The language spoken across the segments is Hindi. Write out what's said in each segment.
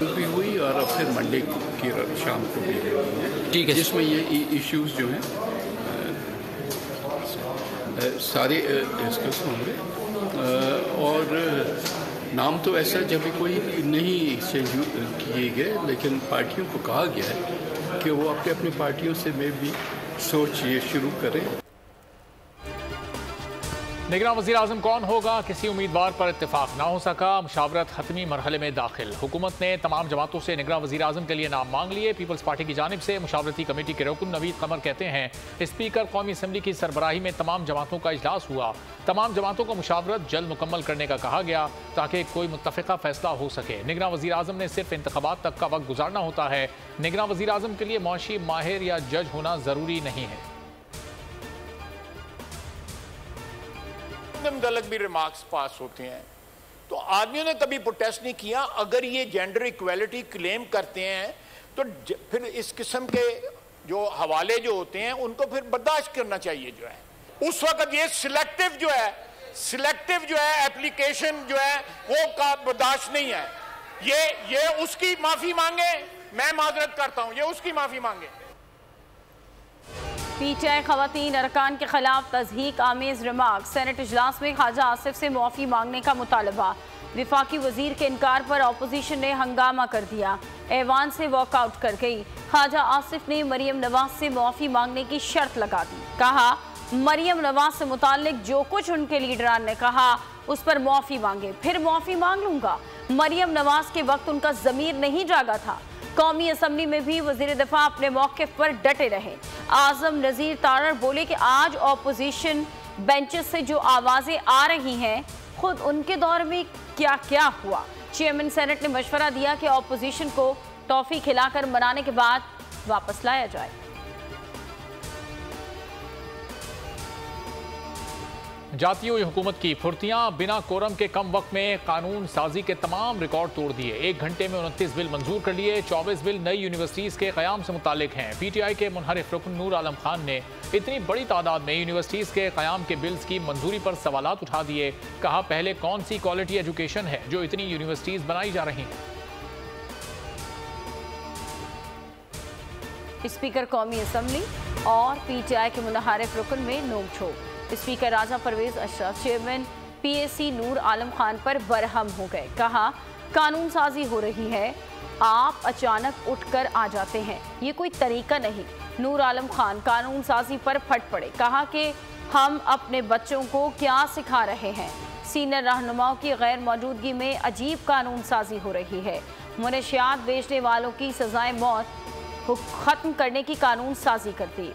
भी हुई और अब फिर मंडे की शाम को भी हुई है, ठीक है, जिसमें ये इश्यूज जो हैं सारे डिस्कस होंगे और नाम तो ऐसा जब भी कोई नहीं एक्सचेंज किए गए, लेकिन पार्टियों को कहा गया है कि वो अपने अपनी पार्टियों से में भी सोच ये शुरू करें। निगरान वज़ीर आज़म कौन होगा, किसी उम्मीदवार पर इत्तेफाक ना हो सका, मुशावरत हतमी मरहले में दाखिल। हुकूमत ने तमाम जमातों से निगरान वज़ीर आज़म के लिए नाम मांग लिए। पीपल्स पार्टी की जानिब से मुशावरती कमेटी के रुकन नवीद कमर कहते हैं, स्पीकर कौमी असम्बली की सरबराही में तमाम जमातों का इजलास हुआ। तमाम जमातों को मुशावरत जल्द मुकम्मल करने का कहा गया ताकि कोई मुत्तफ़िका फैसला हो सके। निगरान वज़ीर आज़म ने सिर्फ इंतखाबात तक का वक्त गुजारना होता है। निगरान वज़ीर आज़म के लिए मुआशी माहिर या जज होना ज़रूरी नहीं है। गलत भी रिमार्क्स पास होते हैं तो आदमियों ने कभी प्रोटेस्ट नहीं किया। अगर ये जेंडर इक्वालिटी क्लेम करते हैं तो फिर इस किस्म के जो हवाले जो होते हैं उनको फिर बर्दाश्त करना चाहिए। जो है उस वक्त ये सिलेक्टिव जो है एप्लीकेशन जो है वो का बर्दाश्त नहीं है। ये उसकी माफी मांगे, मैं माजरत करता हूं, ये उसकी माफी मांगे। पीटीआई खवातीन अरकान के खिलाफ तज़हीक आमेज़ रिमार्क। सेनेट इजलास में ख्वाजा आसिफ से मुआफ़ी मांगने का मुतालबा। विफाकी वजीर के इनकार पर अपोजिशन ने हंगामा कर दिया, ऐवान से वॉकआउट कर गई। ख्वाजा आसिफ ने मरियम नवाज से मुआफ़ी मांगने की शर्त लगा दी। कहा मरियम नवाज से मुताल्लिक जो कुछ उनके लीडरान ने कहा उस पर मुआफ़ी मांगे, फिर मुआफ़ी मांग लूँगा। मरियम नवाज के वक्त उनका ज़मीर नहीं जागा था। कौमी असम्बली में भी वज़ीर दिफा अपने मौक़िफ़ पर डटे रहे। आज़म नज़ीर तारर बोले कि आज अपोजिशन बेंचेस से जो आवाज़ें आ रही हैं खुद उनके दौर में क्या क्या हुआ। चेयरमैन सेनेट ने मशवरा दिया कि अपोजिशन को टॉफ़ी खिलाकर मनाने के बाद वापस लाया जाए। जाती हुई हुकूमत की फुर्तियां, बिना कोरम के कम वक्त में कानून साजी के तमाम रिकॉर्ड तोड़ दिए। 1 घंटे में 29 बिल मंजूर कर लिए। 24 बिल नई यूनिवर्सिटीज़ के क़याम से मुतालिक हैं। पीटीआई के मुनहरिफ रुकन नूर आलम खान ने इतनी बड़ी तादाद में यूनिवर्सिटीज़ के क़याम के बिल्स की मंजूरी पर सवालात उठा दिए। कहा पहले कौन सी क्वालिटी एजुकेशन है जो इतनी यूनिवर्सिटीज़ बनाई जा रही हैं। स्पीकर कौमी असम्बली और पीटीआई के मुनहरिफ रुकन में नोक-झोंक। स्पीकर राजा परवेज अशरफ चेयरमैन पीएसी नूर आलम खान पर बरहम हो गए। कहा कानून साजी हो रही है, आप अचानक उठकर आ जाते हैं, ये कोई तरीका नहीं। नूर आलम खान कानून साजी पर फट पड़े। कहा कि हम अपने बच्चों को क्या सिखा रहे हैं। सीनियर रहनुमाओं की गैर मौजूदगी में अजीब कानून साजी हो रही है। मुनशियात बेचने वालों की सजाए मौत खत्म करने की कानून साजी करती।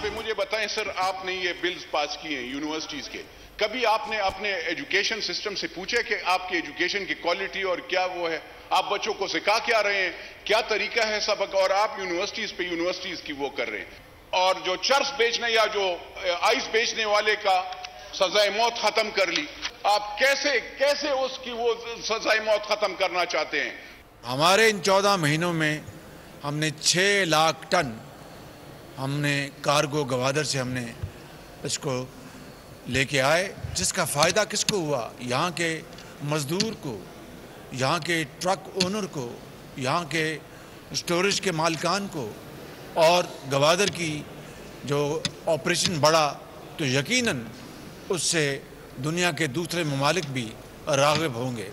मुझे बताएं सर, आपने ये बिल्स पास किए हैं यूनिवर्सिटीज के, कभी आपने अपने एजुकेशन सिस्टम से पूछे कि आपकी एजुकेशन की क्वालिटी और क्या वो है, आप बच्चों को सिखा क्या रहे हैं, क्या तरीका है सबक, और आप यूनिवर्सिटीज की वो कर रहे हैं। और जो चर्स बेचने या जो आइस बेचने वाले का सजाए मौत खत्म कर ली, आप कैसे उसकी वो सजाए मौत खत्म करना चाहते हैं। हमारे इन 14 महीनों में हमने 6 लाख टन हमने कार्गो गवादर से हमने इसको लेके आए, जिसका फ़ायदा किसको हुआ? यहाँ के मज़दूर को, यहाँ के ट्रक ओनर को, यहाँ के स्टोरेज के मालिकान को। और गवादर की जो ऑपरेशन बढ़ा तो यकीनन उससे दुनिया के दूसरे ममालिक भी राग़िब होंगे।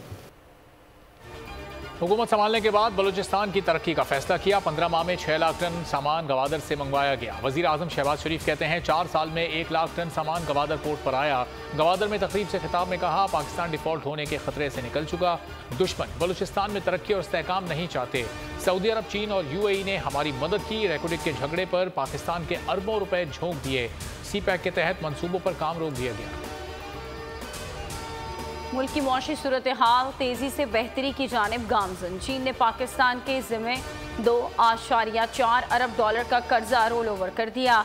हुकूमत संभालने के बाद बलूचिस्तान की तरक्की का फैसला किया। 15 माह में 6 लाख टन सामान गवादर से मंगवाया गया। वज़ीर आज़म शहबाज शरीफ कहते हैं 4 साल में 1 लाख टन सामान गवादर पोर्ट पर आया। गवादर में तकरीब से खिताब में कहा पाकिस्तान डिफॉल्ट होने के खतरे से निकल चुका। दुश्मन बलूचिस्तान में तरक्की और इस्तेहकाम नहीं चाहते। सऊदी अरब, चीन और यूएई ने हमारी मदद की। रेकोडिक के झगड़े पर पाकिस्तान के अरबों रुपए झोंक दिए। CPEC के तहत मनसूबों पर काम रोक दिया गया। मुल्क की मौशी सूरत हाल तेजी से बेहतरी की जानिब गामजन। चीन ने पाकिस्तान के ज़िम्मे $2.4 अरब का कर्जा रोल ओवर कर दिया।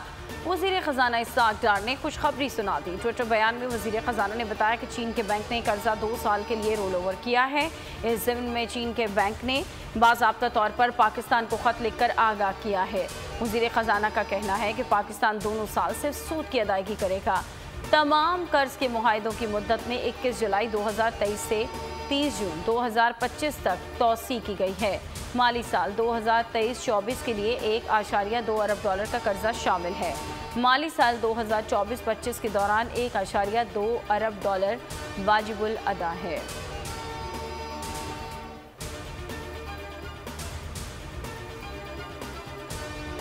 वज़ीर ख़जाना इसहाक़ डार ने खुशखबरी सुना दी। ट्विटर बयान में वज़ीर ख़जाना ने बताया कि चीन के बैंक ने कर्जा 2 साल के लिए रोल ओवर किया है। इस ज़िम्न में चीन के बैंक ने बाज़ाब्ता तौर पर पाकिस्तान को ख़त लिखकर आगाह किया है। वज़ीर ख़जाना का कहना है कि पाकिस्तान दोनों साल से सूद की अदायगी करेगा। तमाम कर्ज के मुआहदों की मुद्दत में 21 जुलाई 2023 से 30 जून 2025 तक तौसी की गई है। माली साल 2023-24 के लिए $1.2 अरब का कर्जा शामिल है। माली साल 2024-25 के दौरान $1.2 अरब वाजिबुल अदा है।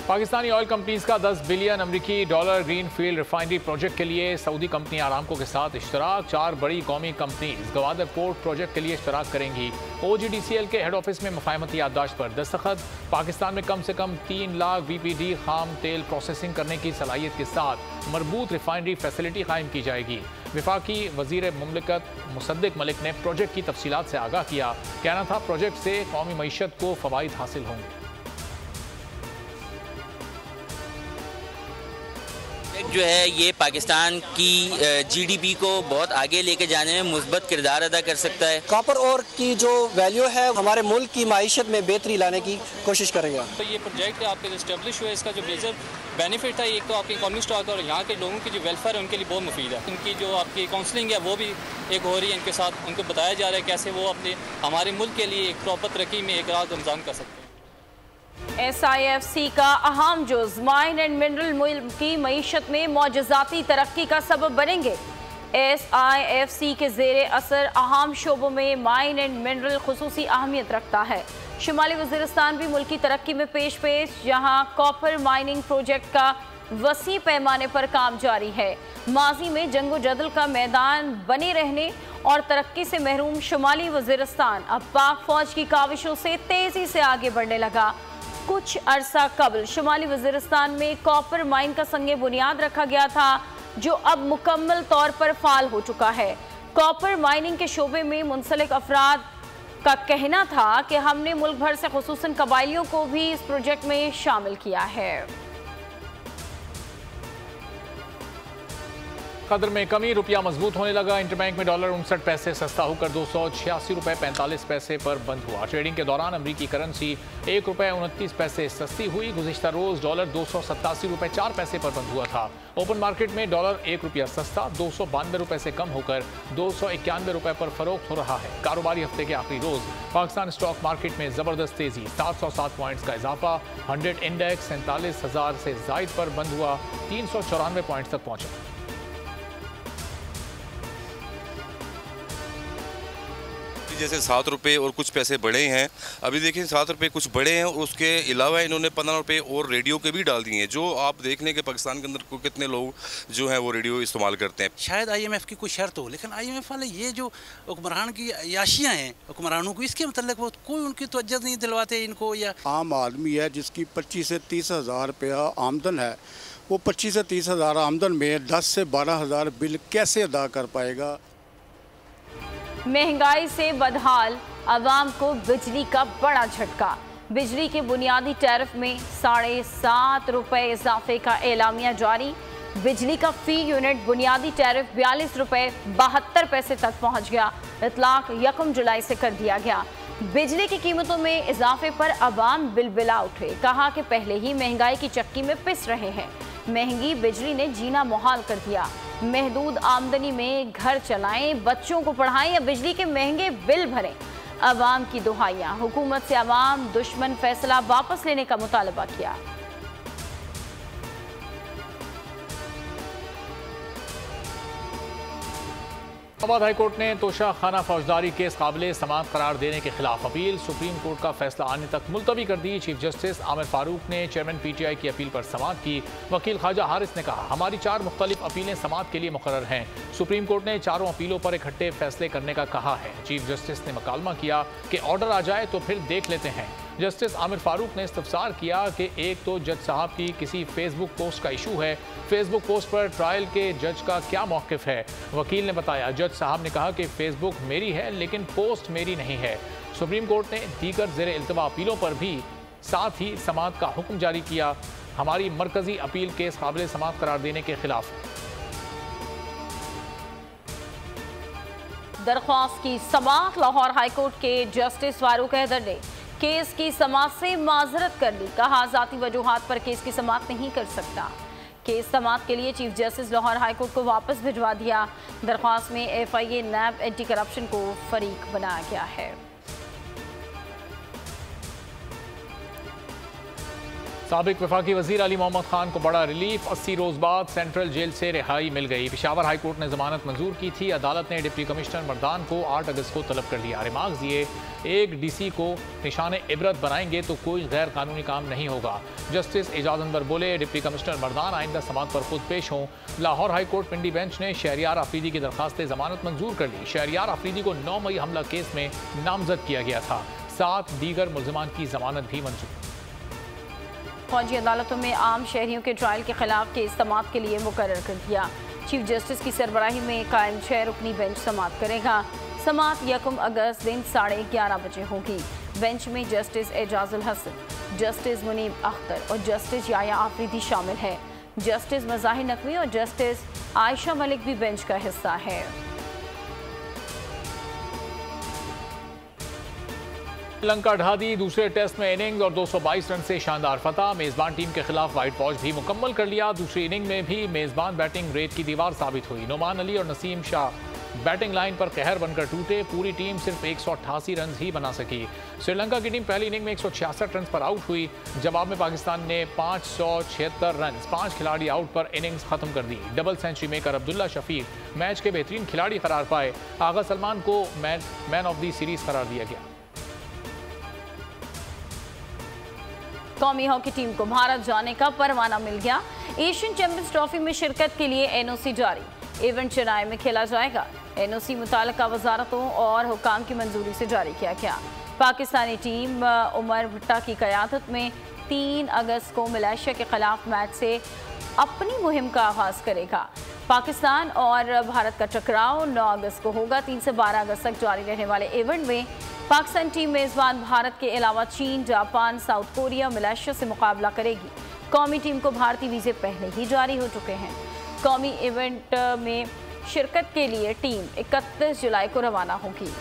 पाकिस्तानी ऑयल कंपनीज का $10 बिलियन अमरीकी dollar green field refinery project के लिए सऊदी कंपनी आरामको के साथ इश्तराक। 4 बड़ी कौमी कंपनीज गवादर पोर्ट प्रोजेक्ट के लिए इश्तराक करेंगी। OGDCL के हेड ऑफिस में मुफाहमती याददाश्त पर दस्तखत। पाकिस्तान में कम से कम 3 लाख BPD खाम तेल प्रोसेसिंग करने की सलाहियत के साथ मरबूत रिफाइनरी फैसिलिटी कायम की जाएगी। वफाकी वजीर मुमलिकत मुसद्दिक मलिक ने प्रोजेक्ट की तफसीलात से आगाह किया। कहना था प्रोजेक्ट से कौमी मईशत को फवाइद हासिल होंगे। जो है ये पाकिस्तान की GDP को बहुत आगे लेके जाने में मुस्बत किरदार अदा कर सकता है। कॉपर ओर की जो वैल्यू है हमारे मुल्क की माइशत में बेहतरी लाने की कोशिश करेंगे। तो ये प्रोजेक्ट आपके इस्टेब्लिश हुआ, इसका जो मेजर बेनिफिट है एक तो आपके इकॉनमिक स्टॉक और यहाँ के लोगों की जो वेलफेयर है उनके लिए बहुत मुफीद है। उनकी जो आपकी काउंसलिंग है वो भी एक हो रही है, इनके साथ उनको बताया जा रहा है कैसे वो अपने हमारे मुल्क के लिए एक प्रॉपर तरक्की में एक राह गमजान कर सकते हैं। SIFC का अहम जुज़ माइन एंड मिनरल मुल्क की मईशत में मौजज़ाती तरक्की का सबब बनेंगे। SIFC के ज़ेरे असर अहम शोबों में माइन एंड मिनरल खुसूसी अहमियत रखता है। शुमाली वज़ीरिस्तान भी मुल्की तरक्की में पेश जहाँ कॉपर माइनिंग प्रोजेक्ट का वसी पैमाने पर काम जारी है। माजी में जंगो जदल का मैदान बने रहने और तरक्की से महरूम शुमाली वज़ीरिस्तान अब पाक फौज की काविशों से तेज़ी से आगे बढ़ने लगा। कुछ अरसा कबल शुमाली वज़ीरिस्तान में कॉपर माइन का संगे बुनियाद रखा गया था, जो अब मुकम्मल तौर पर फाल हो चुका है। कॉपर माइनिंग के शोबे में मुंसलिक अफराद का कहना था कि हमने मुल्क भर से खुसूसन कबाइलियों को भी इस प्रोजेक्ट में शामिल किया है। कदर में कमी, रुपया मजबूत होने लगा। इंटरबैंक में डॉलर 59 पैसे सस्ता होकर $286.45 पर बंद हुआ। ट्रेडिंग के दौरान अमरीकी करेंसी $1.29 सस्ती हुई। गुज़िश्ता रोज डॉलर $287.04 पर बंद हुआ था। ओपन मार्केट में डॉलर $1 सस्ता $292 से कम होकर $291 पर फरोख्त हो रहा है। कारोबारी हफ्ते के आखिरी रोज पाकिस्तान स्टॉक मार्केट में जबरदस्त तेजी, 707 पॉइंट्स का इजाफा। 100 इंडेक्स 47,000 से जायद पर बंद हुआ, 394 पॉइंट्स तक पहुंचा। जैसे ₹7 और कुछ पैसे बढ़े हैं। अभी देखिए ₹7 कुछ बढ़े हैं, उसके अलावा इन्होंने ₹15 और रेडियो के भी डाल दिए हैं, जो आप देख लें कि पाकिस्तान के अंदर को कितने लोग जो हैं वो रेडियो इस्तेमाल करते हैं। शायद IMF की कोई शर्त हो, लेकिन IMF वाले ये जो हुक्मरान की याशियाँ हैं हुक्मरानों को, इसके मतलब वो कोई उनकी तवज्जो नहीं दिलवाते इनको। या आम आदमी है जिसकी 25 से 30 हज़ार रुपया आमदन है, वो 25 से 30 हज़ार आमदन में 10 से 12 हज़ार बिल कैसे अदा कर पाएगा। महंगाई से बदहाल अवाम को बिजली का बड़ा झटका। बिजली के बुनियादी टैरिफ में ₹7.5 इजाफे का एलामिया जारी। बिजली का फी यूनिट बुनियादी टैरिफ ₹42.72 तक पहुंच गया। इतलाक 1 जुलाई से कर दिया गया। बिजली की कीमतों में इजाफे पर अवाम बिलबिला उठे। कहा कि पहले ही महंगाई की चक्की में पिस रहे हैं। महंगी बिजली ने जीना मुहाल कर दिया। महदूद आमदनी में घर चलाएं, बच्चों को पढ़ाएं या बिजली के महंगे बिल भरें। अवाम की दुहाइयां। हुकूमत से अवाम दुश्मन फैसला वापस लेने का मुतालबा किया। इस्लामाबाद हाई कोर्ट ने तोशा खाना फौजदारी केस काबिल समाअत करार देने के खिलाफ अपील सुप्रीम कोर्ट का फैसला आने तक मुलतवी कर दी। चीफ जस्टिस आमिर फारूक ने चेयरमैन PTI की अपील पर समाअत की। वकील ख्वाजा हारिस ने कहा, हमारी 4 मुख्तलिफ अपीलें समाअत के लिए मुकर्रर हैं। सुप्रीम कोर्ट ने चारों अपीलों पर इकट्ठे फैसले करने का कहा है। चीफ जस्टिस ने मकालमा किया कि ऑर्डर आ जाए तो फिर देख लेते हैं। जस्टिस आमिर फारूक ने इस्तफसार किया कि एक तो जज साहब की किसी फेसबुक पोस्ट का इशू है, फेसबुक पोस्ट पर ट्रायल के जज का क्या मौक़िफ़ है। वकील ने बताया, जज साहब ने कहा कि फेसबुक मेरी है लेकिन पोस्ट मेरी नहीं है। सुप्रीम कोर्ट ने दीगर ज़ेर इल्तवा अपीलों पर भी साथ ही समाअत का हुक्म जारी किया। हमारी मरकजी अपील केस काबिल समाअत करार देने के खिलाफ दरख्वास्त की समाअत। लाहौर हाईकोर्ट के जस्टिस फारूक हैदर ने केस की समाअत से माजरत कर ली। कहा, जाती वजूहात पर केस की समाअत नहीं कर सकता। केस समाअत के लिए चीफ जस्टिस लाहौर हाईकोर्ट को वापस भिजवा दिया। दरख्वास्त में FIA NAB एंटी करप्शन को फरीक बनाया गया है। साबिक वफाकी वजीर अली मोहम्मद खान को बड़ा रिलीफ। 80 रोज बाद सेंट्रल जेल से रिहाई मिल गई। पेशावर हाई कोर्ट ने जमानत मंजूर की थी। अदालत ने डिप्टी कमिश्नर मर्दान को 8 अगस्त को तलब कर लिया। रिमार्क्स दिए, एक DC को निशाने इबरत बनाएंगे तो कोई गैर कानूनी काम नहीं होगा। जस्टिस एजाज अनवर बोले, डिप्टी कमिश्नर मर्दान आइंदा समाअत पर खुद पेश हों। लाहौर हाई कोर्ट पिंडी बेंच ने शहरियार आफरीदी की दरखास्त जमानत मंजूर कर ली। शहरियार आफरीदी को 9 मई हमला केस में नामजद किया गया था। 7 दीगर मुल्ज़िमान की जमानत भी मंजूर। फौजी अदालतों में आम शहरियों के ट्रायल के खिलाफ केस समाअत के लिए मुकर्रर कर दिया। चीफ जस्टिस की सरबराही में कायम 6 रुकनी बेंच समाअत करेगा। समाअत 1 अगस्त दिन 11:30 बजे होगी। बेंच में जस्टिस एजाजुल हसन, जस्टिस मुनीब अख्तर और जस्टिस याया आफरीदी शामिल है। जस्टिस मज़ाहिर नकवी और जस्टिस आयशा मलिक भी बेंच का हिस्सा है। श्रीलंका ढा दी दूसरे टेस्ट में इनिंग्स और 222 रन से शानदार फतह। मेजबान टीम के खिलाफ व्हाइट वॉश भी मुकम्मल कर लिया। दूसरी इनिंग में भी मेजबान बैटिंग रेत की दीवार साबित हुई। नोमान अली और नसीम शाह बैटिंग लाइन पर कहर बनकर टूटे। पूरी टीम सिर्फ 188 रन ही बना सकी। श्रीलंका की टीम पहली इनिंग में 166 रन पर आउट हुई। जवाब में पाकिस्तान ने 576 रन 5 खिलाड़ी आउट पर इनिंग्स खत्म कर दी। Double century maker Abdullah Shafique match के बेहतरीन खिलाड़ी करार पाए। आगा सलमान को मैन ऑफ द सीरीज करार दिया गया। कौमी हॉकी टीम को भारत जाने का परवाना मिल गया। एशियन चैंपियंस ट्रॉफी में शिरकत के लिए NOC जारी। इवेंट चेन्नई में खेला जाएगा। NOC मुताल्लिका वजारतों और हुकाम की मंजूरी से जारी किया गया। पाकिस्तानी टीम उमर भुट्टा की क़यादत में 3 अगस्त को मलेशिया के खिलाफ मैच से अपनी मुहिम का आगाज करेगा। पाकिस्तान और भारत का टकराव 9 अगस्त को होगा। 3 से 12 अगस्त तक जारी रहने वाले इवेंट में पाकिस्तान टीम मेज़बान भारत के अलावा चीन, जापान, साउथ कोरिया, मलेशिया से मुकाबला करेगी। कौमी टीम को भारतीय वीज़े पहले ही जारी हो चुके हैं। कौमी इवेंट में शिरकत के लिए टीम 31 जुलाई को रवाना होगी।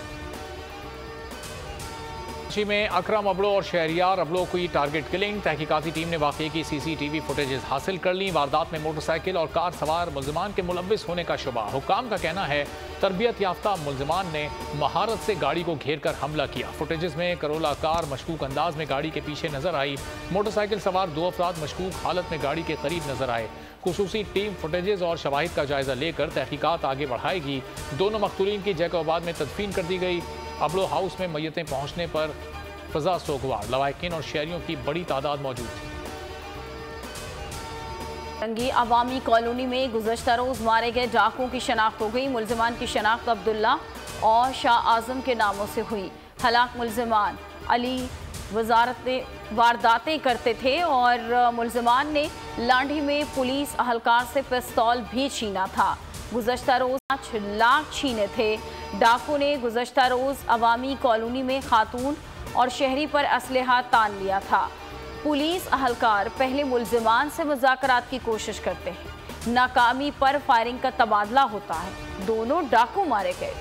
में अकरम अबड़ो और शहरियार अबड़ो की टारगेट किलिंग। तहकीकाती टीम ने वाकये की CCTV फुटेजेस हासिल कर ली। वारदात में मोटरसाइकिल और कार सवार मुल्ज़िमान के मुलव्विस होने का शुबा। हुकाम का कहना है तरबियत याफ्ता मुल्ज़िमान ने महारत से गाड़ी को घेर कर हमला किया। फुटेजेस में करोला कार मशकूक अंदाज में गाड़ी के पीछे नजर आई। मोटरसाइकिल सवार 2 अफराद मशकूक हालत में गाड़ी के करीब नजर आए। खुसूसी टीम फुटेजेस और शवाहिद का जायजा लेकर तहकीकात आगे बढ़ाएगी। दोनों मकतूलीन की जैकोबाद में तदफीन कर दी गई। अबड़ो हाउस में मैयतें पहुंचने पर फजा सोगवार। लवाहिकीन और शहरियों की बड़ी तादाद मौजूद थी। रंगी अवामी कॉलोनी में गुज़श्ता रोज़ मारे गए डाकुओं की शनाख्त हो गई। मुल्ज़िमान की शनाख्त अब्दुल्ला और शाह आज़म के नामों से हुई। हलाक मुल्ज़िमान अली वारदातें करते थे और मुल्ज़िमान ने लांढी में पुलिस अहलकार से पिस्तौल भी छीना था। गुज़श्ता रोज़ 5 लाख छीने थे। डाकू ने गुज़श्ता रोज़ अवामी कॉलोनी में खातून और शहरी पर असलहा तान लिया था। पुलिस अहलकार पहले मुल्ज़िमान से मुज़ाकरात की कोशिश करते हैं। नाकामी पर फायरिंग का तबादला होता है। दोनों डाकू मारे गए।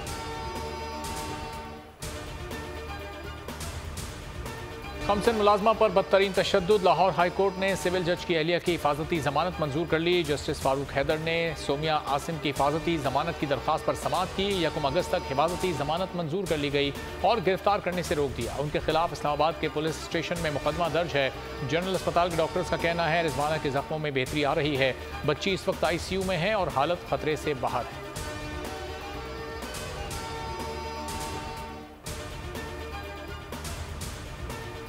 कमसन मुलाजमा पर बदतरीन तशद्दुद। लाहौर हाई कोर्ट ने सिविल जज की अहलिया की हिफाजती जमानत मंजूर कर ली। जस्टिस फारूक हैदर ने सोमिया आसिम की हिफाजती जमानत की दरख्वास्त पर समाअत की। 1 अगस्त तक हिफाजती जमानत मंजूर कर ली गई और गिरफ्तार करने से रोक दिया। उनके खिलाफ इस्लामाबाद के पुलिस स्टेशन में मुकदमा दर्ज है। जनरल अस्पताल के डॉक्टर्स का कहना है रिजवाना के जख्मों में बेहतरी आ रही है। बच्ची इस वक्त ICU में है और हालत खतरे से बाहर है।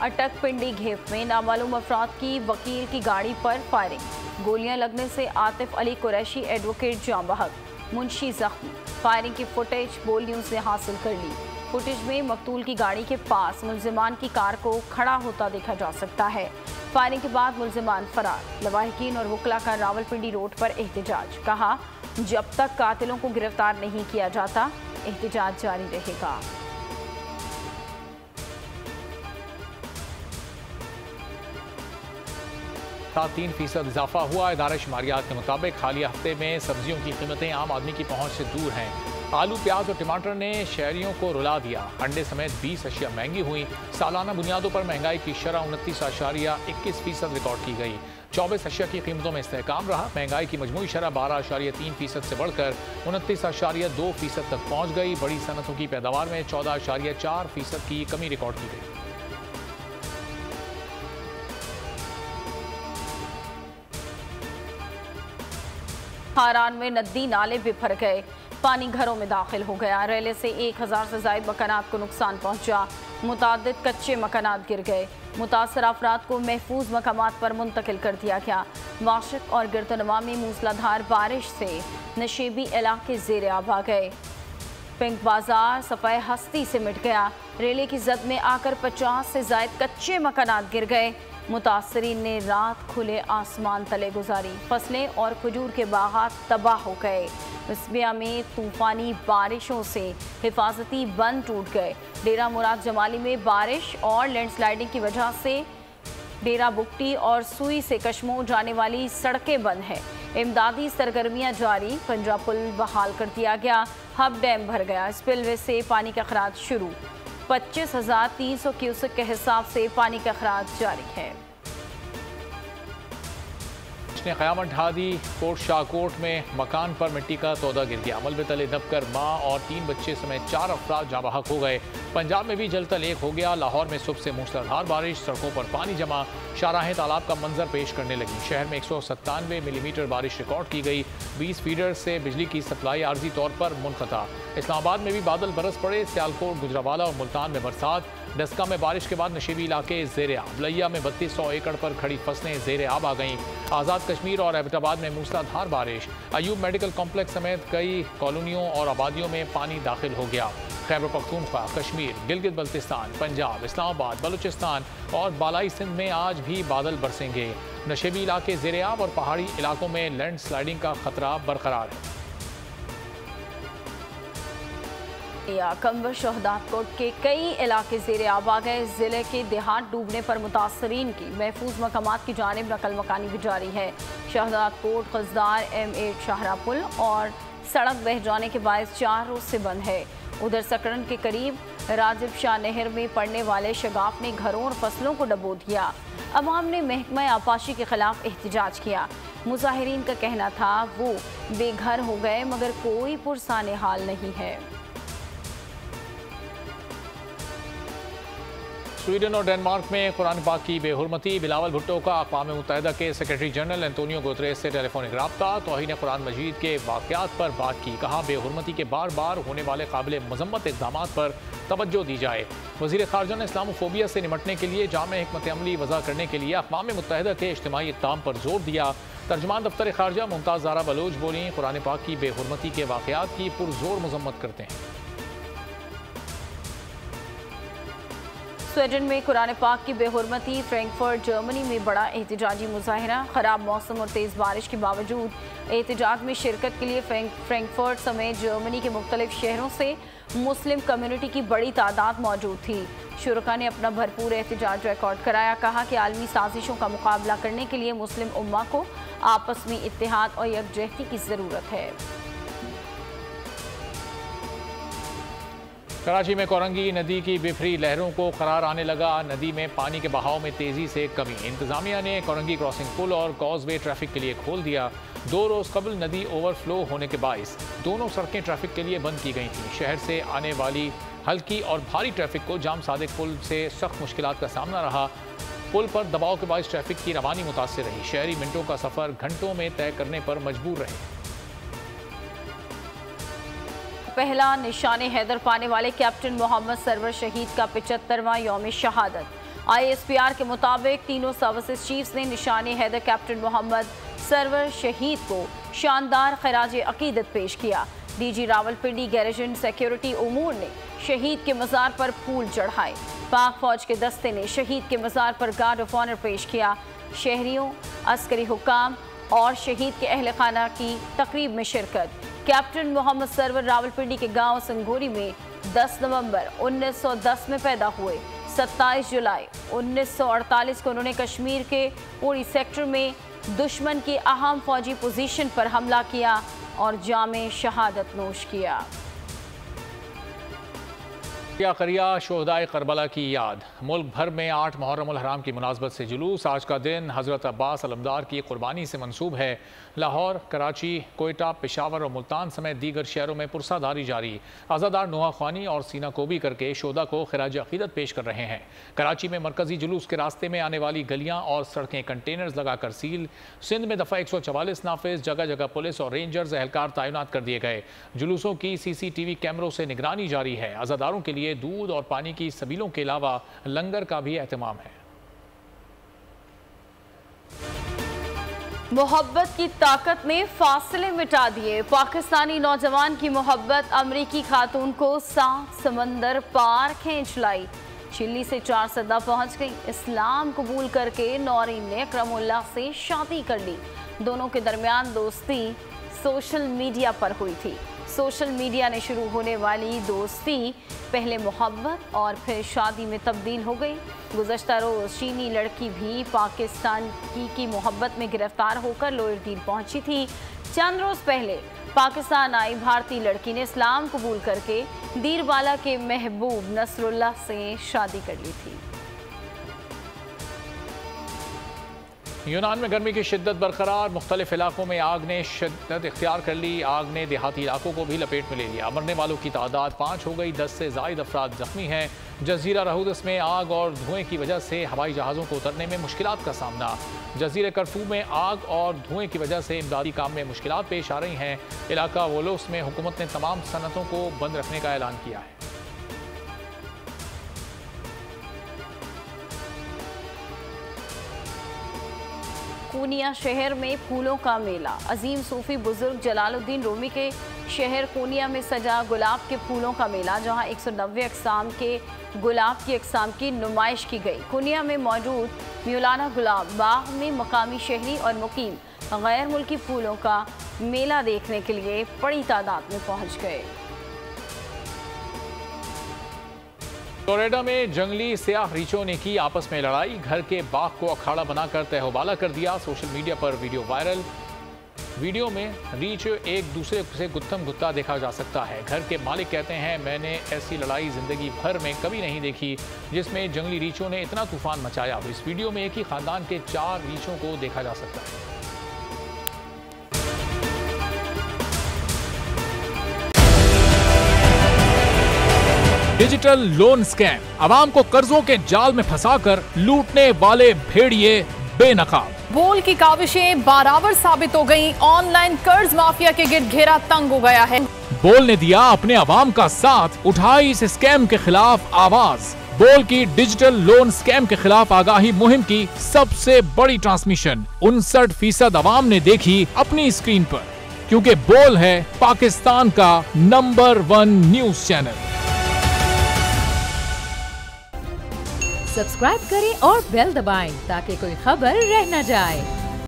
अटक पिंडी घेप में नामालूम अफराद की वकील की गाड़ी पर फायरिंग। गोलियां लगने से आतिफ अली कुरैशी एडवोकेट जाम बहक, मुंशी जख्मी। फायरिंग की फुटेज बोल न्यूज़ ने हासिल कर ली। फुटेज में मकतूल की गाड़ी के पास मुल्ज़िमान की कार को खड़ा होता देखा जा सकता है। फायरिंग के बाद मुल्ज़िमान फरार। लवाहिकीन और वकला का रावलपिंडी रोड पर एहतजाज। कहा जब तक कातिलों को गिरफ्तार नहीं किया जाता एहतजाज जारी रहेगा। लगातार 3% इजाफा हुआ। इदारा शुमारियात के मुताबिक हालिया हफ्ते में सब्जियों की कीमतें आम आदमी की पहुंच से दूर हैं। आलू, प्याज और टमाटर ने शहरियों को रुला दिया। अंडे समेत 20 अशिया महंगी हुई। सालाना बुनियादों पर महंगाई की शरह 29.21% रिकॉर्ड की गई। 24 अशिया की कीमतों में इस्तेहकाम रहा। महंगाई की मजमूई शरह 12.3% से बढ़कर 29.2% तक पहुंच गई। बड़ी सनतों की पैदावार में 14.4% की कमी रिकॉर्ड की गई। हारान में नदी नाले बिफर गए, पानी घरों में दाखिल हो गया। रेले से 1000 से ज़ायद मकानात को नुकसान पहुंचा। मुतादिद कच्चे मकानात गिर गए। मुतासर अफराद को महफूज मकामात पर मुंतकिल कर दिया गया। वाशिक और गिरदोनवा में मूसलाधार बारिश से नशेबी इलाके ज़ेर आब आ गए। पिंक बाजार सफ़ाए हस्ती से मिट गया। रेले की जद में आकर 50 से ज़ायद कच्चे मकानात गिर गए। मुतासरीन ने रात खुले आसमान तले गुजारी। फसलें और खजूर के बागात तबाह हो गए। विस्बिया में तूफानी बारिशों से हिफाजती बंद टूट गए। डेरा मुराद जमाली में बारिश और लैंडस्लाइडिंग की वजह से डेरा बुकटी और सुई से कश्मोर जाने वाली सड़कें बंद हैं। इमदादी सरगर्मियां जारी। पंजाब पुल बहाल कर दिया गया। हब डैम भर गया। स्पिलवे से पानी का अखराज शुरू। 25,300 क्यूसेक के हिसाब से पानी का अखराज जारी है। ने क़यामत ढा दी। कोट शाहकोट में मकान पर मिट्टी का तौदा गिर गया। मलबे तले दबकर मां और 3 बच्चे समेत 4 अफराद जाँ बहक हो गए। पंजाब में भी जल तल एक हो गया। लाहौर में सुबह से मूसलाधार बारिश, सड़कों पर पानी जमा, शाहराहें तालाब का मंजर पेश करने लगी। शहर में 197 मिलीमीटर बारिश रिकॉर्ड की गई। 20 फीडर से बिजली की सप्लाई आर्जी तौर पर मुनक़ता। इस्लामाबाद में भी बादल बरस पड़े। सियालकोट, गुजरावाला और मुल्तान में बरसात। डस्का में बारिश के बाद नशेबी इलाके ज़ेर आब। लैया में 3200 एकड़ पर खड़ी फसलें ज़ेर आब आ गईं। आज़ाद कश्मीर और एबटाबाद में मूसलाधार बारिश। अयूब मेडिकल कॉम्प्लेक्स समेत कई कॉलोनियों और आबादियों में पानी दाखिल हो गया। खैबर पख्तूनख्वा, कश्मीर, गिलगित बल्तिस्तान, पंजाब, इस्लामाबाद, बलूचिस्तान और बालाई सिंध में आज भी बादल बरसेंगे। नशेबी इलाके ज़ेर आब और पहाड़ी इलाकों में लैंड स्लाइडिंग का खतरा बरकरार है। कंबर शहदादकोट के कई इलाके ज़ेर आब आ गए। ज़िले के देहात डूबने पर मुतासरीन की महफूज मकामात की जानिब नकल मकानी भी जारी है। शहदादकोट खजदार M8 शाहरा पुल और सड़क बह जाने के बायस 4 रोज से बंद है। उधर सकरन के करीब राजिब शाह नहर में पड़ने वाले शगाफ ने घरों और फसलों को डबो दिया। अवाम ने महकमा आपाशी के खिलाफ एहतजाज किया। मुजाहिरीन का कहना था वो बेघर हो गए मगर कोई पुरसाने हाल नहीं है। स्वीडन और डेनमार्क में कुरान पाक की बेहुरमती। बिलावल भुट्टो का अक़वाम मुत्तहिदा के सेक्रेटरी जनरल एंटोनियो गुतरेस से टेलीफोनिक रब्ता। तौहीन कुरान मजीद के वाक़यात पर बात की। कहा बेहुरमती के बार बार होने वाले काबिल मज़म्मत इक़दामात पर तवज्जो दी जाए। वज़ीर ख़ारजा ने इस्लामोफोबिया से निमटने के लिए जामे हिकमत अमली वज़ा करने के लिए अक़वाम मुत्तहिदा के इज्तिमाई इक़दाम पर जोर दिया। तर्जुमान दफ्तर ख़ारजा मुमताज़ ज़ारा बलोच बोली, कुरान पाक की बेहुरमती के वाक़यात की पुरजोर मज़म्मत करते हैं। स्वीडन में कुरान पाक की बेहुरमती। फ्रैंकफर्ट जर्मनी में बड़ा एहतजाजी मुजाहिरा। ख़राब मौसम और तेज़ बारिश के बावजूद एहतजाज में शिरकत के लिए फ्रैंकफर्ट समेत जर्मनी के मुख्तलिफ शहरों से मुस्लिम कम्युनिटी की बड़ी तादाद मौजूद थी। शुरका ने अपना भरपूर एहतजाज रिकॉर्ड कराया। कहा कि आलमी साजिशों का मुकाबला करने के लिए मुस्लिम उम्मा को आपस में इत्तेहाद और यकजहती की ज़रूरत है। कराची में कोरंगी नदी की बिफरी लहरों को करार आने लगा। नदी में पानी के बहाव में तेज़ी से कमी। इंतज़ामिया ने कोरंगी क्रॉसिंग पुल और कॉजवे ट्रैफिक के लिए खोल दिया। 2 रोज़ कबल नदी ओवरफ्लो होने के बायस दोनों सड़कें ट्रैफिक के लिए बंद की गई थीं। शहर से आने वाली हल्की और भारी ट्रैफिक को जाम सादिक पुल से सख्त मुश्किलात का सामना रहा। पुल पर दबाव के बायस ट्रैफिक की रवानी मुतासिर रही। शहरी मिनटों का सफ़र घंटों में तय करने पर मजबूर रहे। पहला निशाने हैदर पाने वाले कैप्टन मोहम्मद सरवर शहीद का 75वां यौम शहादत। ISPR के मुताबिक तीनों सर्विसेज चीफ्स ने निशाने हैदर कैप्टन मोहम्मद सरवर शहीद को शानदार खराज अकीदत पेश किया। DG रावलपिंडी गैरिजन सिक्योरिटी उमूर ने शहीद के मज़ार पर फूल चढ़ाए। पाक फौज के दस्ते ने शहीद के मज़ार पर गार्ड ऑफ ऑनर पेश किया। शहरियों, अस्करी हुक्काम और शहीद के अहल खाना की तकरीब में शिरकत। कैप्टन मोहम्मद सरवर रावलपिंडी के गांव संगोरी में 10 नवंबर 1910 में पैदा हुए। 27 जुलाई 1948 को उन्होंने कश्मीर के उड़ी सेक्टर में दुश्मन की अहम फौजी पोजीशन पर हमला किया और जामे शहादत नोश किया। करिया शोहदाए करबला की याद। मुल्क भर में 8 मुहर्रम उल हराम की मुनासबत से जुलूस। आज का दिन हज़रत अब्बास अलमदार की कुर्बानी से मंसूब है। लाहौर, कराची, कोयटा, पेशावर और मुल्तान समेत दीगर शहरों में पुरसादारी जारी। आज़ादार नुहा ख्वानी और सीना कोबी करके शोहदा को खिराज अकीदत पेश कर रहे हैं। कराची में मरकजी जुलूस के रास्ते में आने वाली गलियाँ और सड़कें कंटेनर्स लगाकर सील। सिंध में दफ़ा 144 नाफिज, जगह जगह पुलिस और रेंजर्स एहलकार तैनात कर दिए गए। जुलूसों की CCTV कैमरों से निगरानी जारी है। आज़ादारों के लिए दूध और पानी की सबीलों के अलावा लंगर का भी एहतमाम है। मोहब्बत की ताकत ने फासले मिटा दिए। पाकिस्तानी नौजवान की मोहब्बत अमरीकी खातून को 7 समंदर पार खींच लाई। चिल्ली से 4 सदा पहुंच गई। इस्लाम कबूल करके नौरीन ने अकरमुल्लाह से शादी कर ली। दोनों के दरमियान दोस्ती सोशल मीडिया पर हुई थी। सोशल मीडिया ने शुरू होने वाली दोस्ती पहले मोहब्बत और फिर शादी में तब्दील हो गई। गुज़श्ता रोज़ चीनी लड़की भी पाकिस्तान की मोहब्बत में गिरफ्तार होकर लोअर डील पहुंची थी। चंद रोज़ पहले पाकिस्तान आई भारतीय लड़की ने इस्लाम कबूल करके दीरबाला के महबूब नसरुल्लाह से शादी कर ली थी। यूनान में गर्मी की शिद्दत बरकरार। मुख्तलिफ इलाकों में आग ने शिद्दत इख्तियार कर ली। आग ने देहाती इलाकों को भी लपेट में ले लिया। मरने वालों की तादाद 5 हो गई। 10 से ज़ायद अफराद जख्मी हैं। जजीरा रहूदस में आग और धुएं की वजह से हवाई जहाज़ों को उतरने में मुश्किलात का सामना। जजीरे करफू में आग और धुएं की वजह से इमदादी काम में मुश्किलात पेश आ रही हैं। इलाका वोलोस में हुकूमत ने तमाम सनतों को बंद रखने का ऐलान किया है। कोनिया शहर में फूलों का मेला। अजीम सूफी बुजुर्ग जलालुद्दीन रूमी के शहर कोनिया में सजा गुलाब के फूलों का मेला, जहां 190 अक़साम के गुलाब की अक़साम की नुमाइश की गई। कोनिया में मौजूद मौलाना गुलाब बाग में मकामी शहरी और मुकीम गैर मुल्की फूलों का मेला देखने के लिए बड़ी तादाद में पहुंच गए। फ्लोरिडा में जंगली सियाह रीछों ने की आपस में लड़ाई। घर के बाग को अखाड़ा बनाकर तहवाला कर दिया। सोशल मीडिया पर वीडियो वायरल। वीडियो में रीछ एक दूसरे से गुत्थम गुत्ता देखा जा सकता है। घर के मालिक कहते हैं, मैंने ऐसी लड़ाई जिंदगी भर में कभी नहीं देखी जिसमें जंगली रीछों ने इतना तूफान मचाया। इस वीडियो में एक ही खानदान के 4 रीछों को देखा जा सकता है। Digital loan scam. आवाम को कर्जों के जाल में फंसाकर लूटने वाले भेड़िए बेनकाब। बोल की काविशें बाराबर साबित हो गईं। ऑनलाइन कर्ज माफिया के गिर्द घेरा तंग हो गया है। बोल ने दिया अपने आवाम का साथ, उठाई इस स्कैम के खिलाफ आवाज। बोल की डिजिटल लोन स्कैम के खिलाफ आगाही मुहिम की सबसे बड़ी ट्रांसमिशन 59% आवाम ने देखी अपनी स्क्रीन पर, क्योंकि बोल है पाकिस्तान का नंबर 1 न्यूज चैनल। सब्सक्राइब करें और बेल दबाएं ताकि कोई खबर रह न जाए।